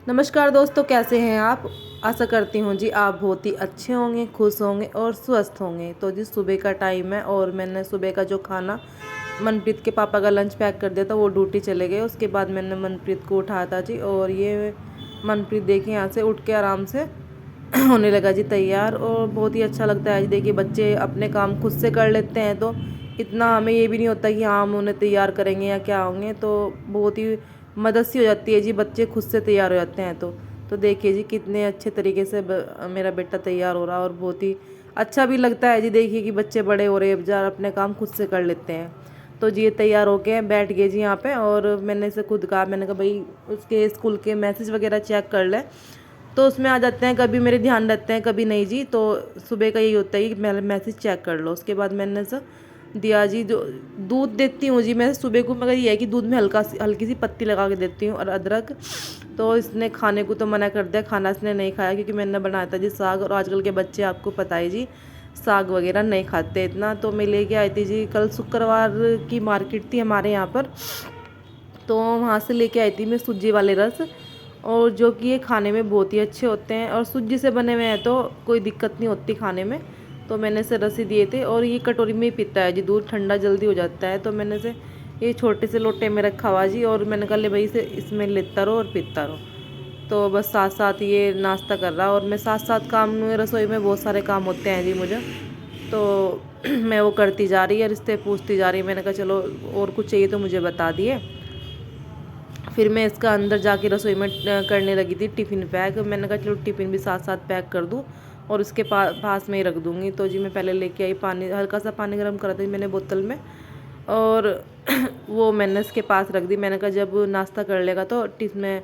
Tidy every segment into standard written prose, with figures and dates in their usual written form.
नमस्कार दोस्तों, कैसे हैं आप। आशा करती हूँ जी आप बहुत ही अच्छे होंगे, खुश होंगे और स्वस्थ होंगे। तो जी सुबह का टाइम है और मैंने सुबह का जो खाना मनप्रीत के पापा का लंच पैक कर दिया था, वो ड्यूटी चले गए। उसके बाद मैंने मनप्रीत को उठाया था जी, और ये मनप्रीत देखिए यहाँ से उठ के आराम से होने लगा जी तैयार। और बहुत ही अच्छा लगता है जी, देखिए बच्चे अपने काम खुद से कर लेते हैं तो इतना हमें ये भी नहीं होता कि हाँ हम उन्हें तैयार करेंगे या क्या होंगे। तो बहुत ही मदद सी हो जाती है जी, बच्चे खुद से तैयार हो जाते हैं। तो देखिए जी कितने अच्छे तरीके से मेरा बेटा तैयार हो रहा है, और बहुत ही अच्छा भी लगता है जी। देखिए कि बच्चे बड़े हो रहे हैं, अपने काम खुद से कर लेते हैं। तो जी ये तैयार होके बैठ गए जी यहाँ पे, और मैंने इसे खुद कहा, मैंने कहा भाई उसके स्कूल के मैसेज वगैरह चेक कर ले। तो उसमें आ जाते हैं, कभी मेरे ध्यान रहते हैं कभी नहीं जी। तो सुबह का यही होता है कि मैसेज चेक कर लो। उसके बाद मैंने से दिया जी, जो दूध देती हूँ जी मैं सुबह को, मगर ये है कि दूध में हल्की सी पत्ती लगा के देती हूँ और अदरक। तो इसने खाने को तो मना कर दिया, खाना इसने नहीं खाया, क्योंकि मैंने बनाया था जी साग, और आजकल के बच्चे आपको पता है जी साग वगैरह नहीं खाते इतना। तो मैं लेके आई थी जी, कल शुक्रवार की मार्केट थी हमारे यहाँ पर, तो वहाँ से लेके आई थी मैं सूजी वाले रस, और जो कि ये खाने में बहुत ही अच्छे होते हैं, और सूजी से बने हुए हैं तो कोई दिक्कत नहीं होती खाने में। तो मैंने से रस ही दिए थे, और ये कटोरी में ही पीता है जी दूध, ठंडा जल्दी हो जाता है। तो मैंने से ये छोटे से लोटे में रखा हुआ जी, और मैंने कहा ले भाई इसे इसमें लेता रहो और पीता रहो। तो बस साथ साथ ये नाश्ता कर रहा, और मैं साथ साथ काम में, रसोई में बहुत सारे काम होते हैं जी मुझे। तो मैं वो करती जा रही है, रिश्ते पूछती जा रही है। मैंने कहा चलो और कुछ चाहिए तो मुझे बता दिए। फिर मैं इसका अंदर जाके रसोई में करने लगी थी टिफ़िन पैक। मैंने कहा चलो टिफ़िन भी साथ साथ पैक कर दूँ, और उसके पास में ही रख दूँगी। तो जी मैं पहले लेके आई पानी, हल्का सा पानी गर्म करा था मैंने बोतल में, और वो मैंने इसके पास रख दी। मैंने कहा जब नाश्ता कर लेगा तो टिफ़िन में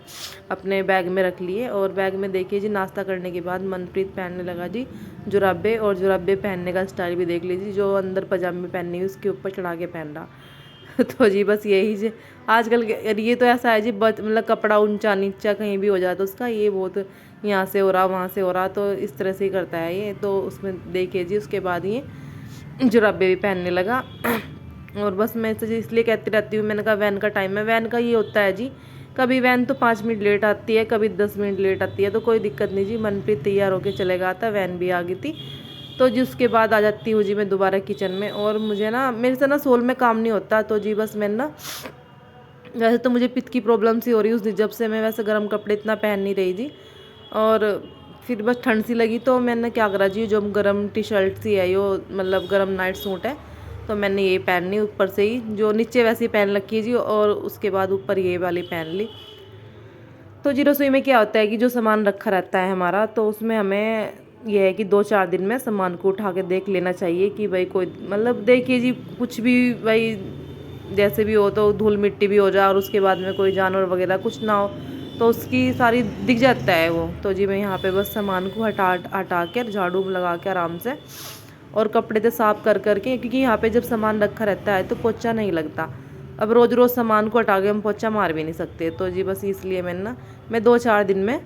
अपने बैग में रख लिए। और बैग में देखिए जी नाश्ता करने के बाद मनप्रीत पहनने लगा जी जुराबे, और जुराबे पहनने का स्टाइल भी देख लीजिए, जो अंदर पजामे पहननी है उसके ऊपर चढ़ा के पहन रहा। तो जी बस यही जी आजकल ये तो ऐसा है जी, मतलब कपड़ा ऊंचा नीचा कहीं भी हो जाए तो उसका ये बहुत यहाँ से हो रहा वहाँ से हो रहा, तो इस तरह से ही करता है ये। तो उसमें देखिए जी उसके बाद ये जुराबे भी पहनने लगा। और बस मैं तो इसलिए कहती रहती हूँ, मैंने कहा वैन का टाइम है, वैन का ये होता है जी, कभी वैन तो 5 मिनट लेट आती है, कभी 10 मिनट लेट आती है, तो कोई दिक्कत नहीं जी। मनप्रीत तैयार होकर चलेगा आता, वैन भी आ गई थी। तो जी उसके बाद आ जाती हूँ जी मैं दोबारा किचन में, और मुझे ना मेरे से ना सोल में काम नहीं होता। तो जी बस मैं ना, वैसे तो मुझे पित्त की प्रॉब्लम सी हो रही है उस जब से मैं वैसे गर्म कपड़े इतना पहन नहीं रही जी। और फिर बस ठंड सी लगी तो मैंने क्या करा जी, जो गर्म टी शर्ट सी है, यो मतलब गर्म नाइट सूट है, तो मैंने ये पहननी ऊपर से ही, जो नीचे वैसे ही पहन रखी है जी, और उसके बाद ऊपर ये वाली पहन ली। तो जी रसोई में क्या होता है कि जो सामान रखा रहता है हमारा, तो उसमें हमें यह है कि 2-4 दिन में सामान को उठा के देख लेना चाहिए कि भाई कोई, मतलब देखिए जी कुछ भी भाई जैसे भी हो, तो धूल मिट्टी भी हो जाए और उसके बाद में कोई जानवर वगैरह कुछ ना हो, तो उसकी सारी दिख जाता है वो। तो जी मैं यहाँ पे बस सामान को हटा हटा के झाड़ू लगा के आराम से और कपड़े से साफ कर करके, क्योंकि यहाँ पे जब सामान रखा रहता है तो पोछा नहीं लगता। अब रोज़ रोज़ सामान को हटा के हम पोछा मार भी नहीं सकते। तो जी बस इसलिए मैं 2-4 दिन में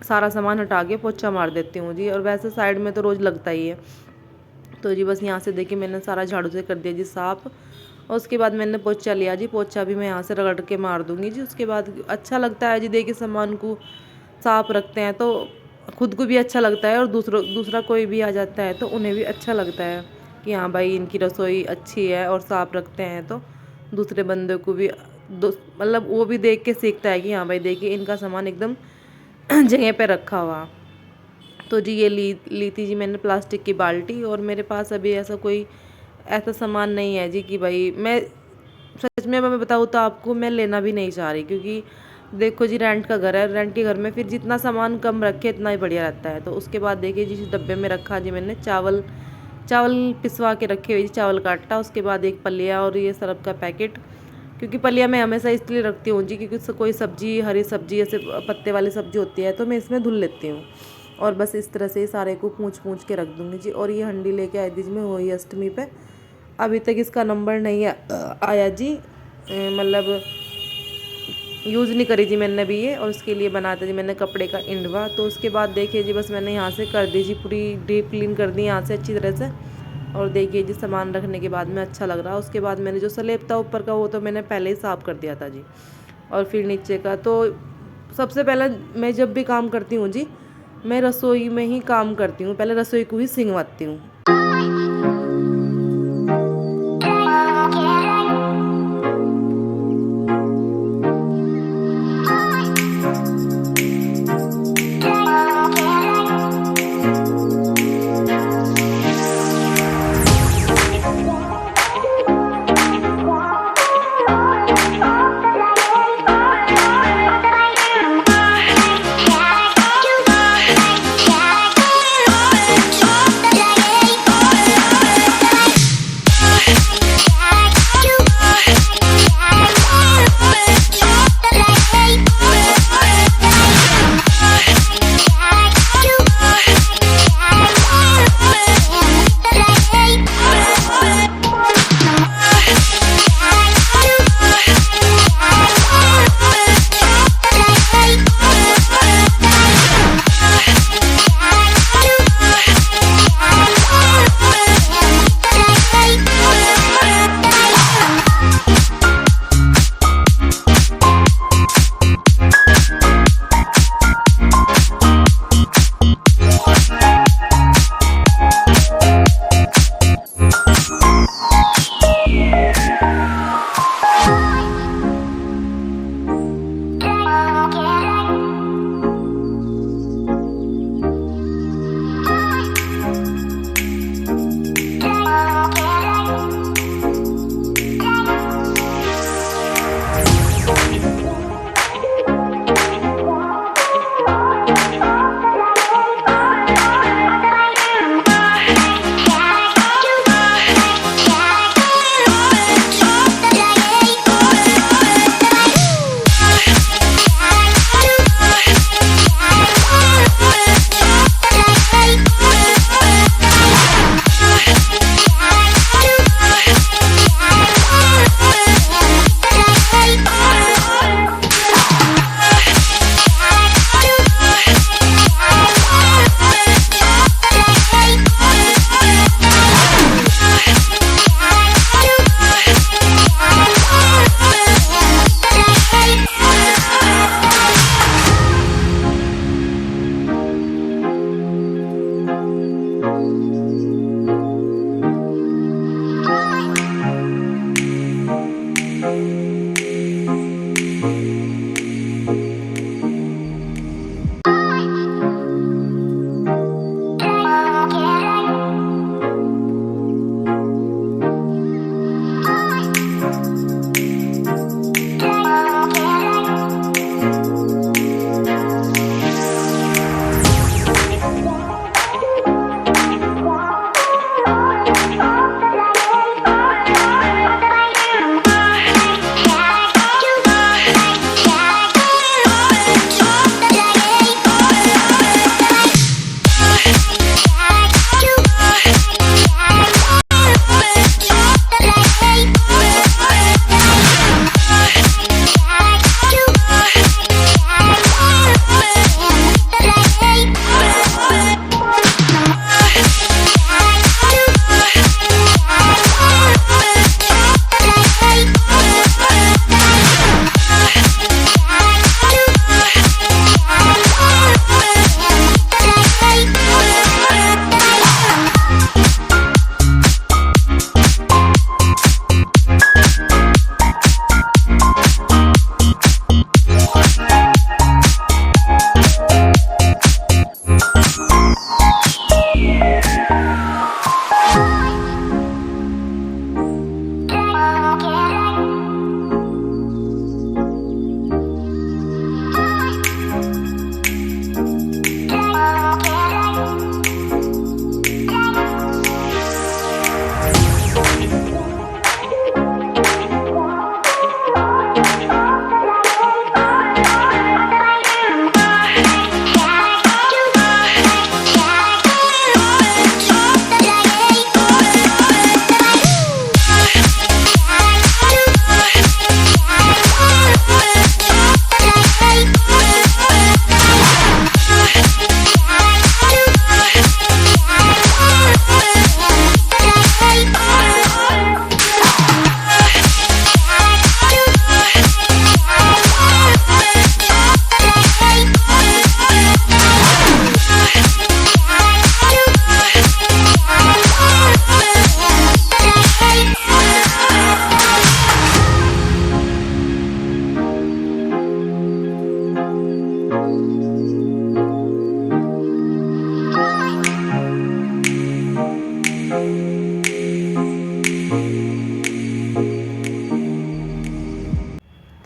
सारा सामान हटा के पोछा मार देती हूँ जी। और वैसे साइड में तो रोज़ लगता ही है। तो जी बस यहाँ से देखिए मैंने सारा झाड़ू से कर दिया जी साफ़, और उसके बाद मैंने पोछा लिया जी। पोछा भी मैं यहाँ से रगड़ के मार दूँगी जी। उसके बाद अच्छा लगता है जी, देखिए सामान को साफ़ रखते हैं तो खुद को भी अच्छा लगता है, और दूसरा कोई भी आ जाता है तो उन्हें भी अच्छा लगता है कि हाँ भाई इनकी रसोई अच्छी है और साफ़ रखते हैं। तो दूसरे बंदे को भी मतलब वो भी देख के सीखता है कि हाँ भाई देखिए इनका सामान एकदम जगह पे रखा हुआ। तो जी ये ली थी जी मैंने प्लास्टिक की बाल्टी, और मेरे पास अभी ऐसा सामान नहीं है जी कि भाई मैं सच में मैं बताऊँ तो आपको मैं लेना भी नहीं चाह रही, क्योंकि देखो जी रेंट का घर है, रेंट के घर में फिर जितना सामान कम रखे इतना ही बढ़िया रहता है। तो उसके बाद देखिए जिस डब्बे में रखा जी मैंने चावल चावल पिसवा के रखे हुए जी, चावल का आटा, उसके बाद एक पलिया और ये सरफ का पैकेट। क्योंकि पलिया मैं हमेशा इसलिए रखती हूँ जी, क्योंकि कोई सब्जी हरी सब्जी जैसे पत्ते वाली सब्जी होती है तो मैं इसमें धुल लेती हूँ। और बस इस तरह से सारे को पूछ के रख दूँगी जी। और ये हंडी लेके आई थी जी मैं वही अष्टमी पे, अभी तक इसका नंबर नहीं आया जी, मतलब यूज़ नहीं करी जी मैंने अभी ये। और उसके लिए बनाते जी मैंने कपड़े का इंडवा। तो उसके बाद देखिए जी बस मैंने यहाँ से कर दी जी पूरी डीप क्लीन कर दी यहाँ से अच्छी तरह से। और देखिए जी सामान रखने के बाद में अच्छा लग रहा। उसके बाद मैंने जो स्लैब था ऊपर का वो तो मैंने पहले ही साफ़ कर दिया था जी। और फिर नीचे का तो सबसे पहले मैं जब भी काम करती हूँ जी, मैं रसोई में ही काम करती हूँ, पहले रसोई को ही सिंगवाती हूँ।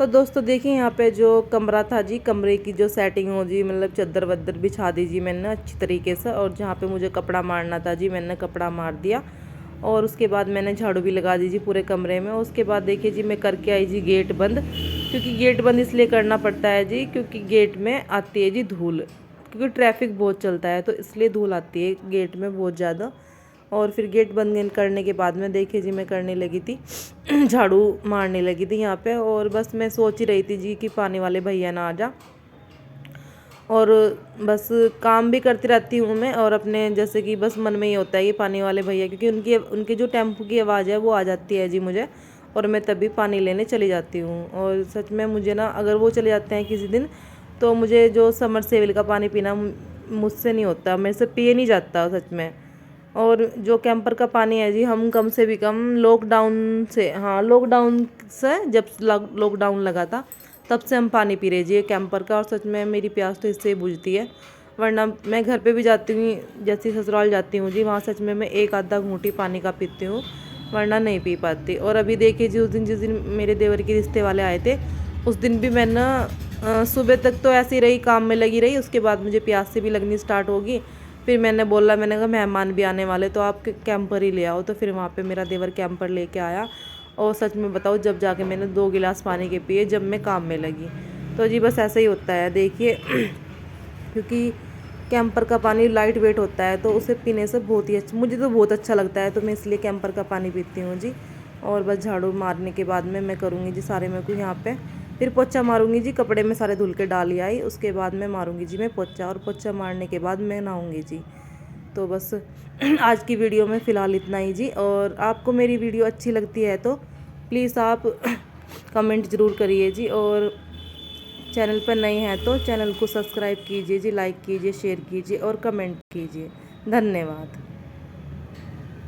दोस्तों देखिए यहाँ पे जो कमरा था जी, कमरे की जो सेटिंग हो जी, मतलब चादर वद्दर बिछा दी जी मैंने अच्छी तरीके से। और जहाँ पे मुझे कपड़ा मारना था जी, मैंने कपड़ा मार दिया। और उसके बाद मैंने झाड़ू भी लगा दी जी पूरे कमरे में। उसके बाद देखिए जी मैं करके आई जी गेट बंद, क्योंकि गेट बंद इसलिए करना पड़ता है जी क्योंकि गेट में आती है जी धूल, क्योंकि ट्रैफिक बहुत चलता है तो इसलिए धूल आती है गेट में बहुत ज़्यादा। और फिर गेट बंद करने के बाद में देखिए जी मैं करने लगी थी झाड़ू मारने लगी थी यहाँ पे। और बस मैं सोच ही रही थी जी कि पानी वाले भैया ना आ जा, और बस काम भी करती रहती हूँ मैं। और अपने जैसे कि बस मन में ही होता है ये पानी वाले भैया, क्योंकि उनके जो टेम्पो की आवाज़ है वो आ जाती है जी मुझे, और मैं तभी पानी लेने चली जाती हूँ। और सच में मुझे ना, अगर वो चले जाते हैं किसी दिन तो मुझे जो समरसेबल का पानी पीना मुझसे नहीं होता, मेरे से पिए नहीं जाता सच में। और जो कैंपर का पानी है जी, हम कम से भी कम लॉकडाउन से, हाँ लॉकडाउन से, जब लॉकडाउन लगा था तब से हम पानी पी रहे जी कैंपर का। और सच में मेरी प्यास तो इससे ही बुझती है, वरना मैं घर पे भी जाती हूँ, जैसे ससुराल जाती हूँ जी, वहाँ सच में मैं एक आधा घूंटी पानी का पीती हूँ, वरना नहीं पी पाती। और अभी देखिए जी उस दिन, जिस दिन मेरे देवर के रिश्ते वाले आए थे, उस दिन भी मैं ना सुबह तक तो ऐसे ही रही, काम में लगी रही। उसके बाद मुझे प्यास से भी लगनी स्टार्ट होगी। फिर मैंने कहा मेहमान भी आने वाले तो आप कैंपर ही ले आओ। तो फिर वहाँ पे मेरा देवर कैंपर लेके आया, और सच में बताओ जब जाके मैंने 2 गिलास पानी के पिए जब मैं काम में लगी। तो जी बस ऐसा ही होता है देखिए क्योंकि कैंपर का पानी लाइट वेट होता है तो उसे पीने से बहुत ही अच्छा, मुझे तो बहुत अच्छा लगता है, तो मैं इसलिए कैंपर का पानी पीती हूँ जी। और बस झाड़ू मारने के बाद में मैं करूँगी जी सारे, मेरे को यहाँ पे फिर पोछा मारूंगी जी, कपड़े में सारे धुल के डाल ही आई, उसके बाद मैं मारूंगी जी मैं पोछा, और पोछा मारने के बाद मैं नहाऊंगी जी। तो बस आज की वीडियो में फ़िलहाल इतना ही जी। और आपको मेरी वीडियो अच्छी लगती है तो प्लीज़ आप कमेंट ज़रूर करिए जी, और चैनल पर नए हैं तो चैनल को सब्सक्राइब कीजिए जी, लाइक कीजिए, शेयर कीजिए और कमेंट कीजिए। धन्यवाद।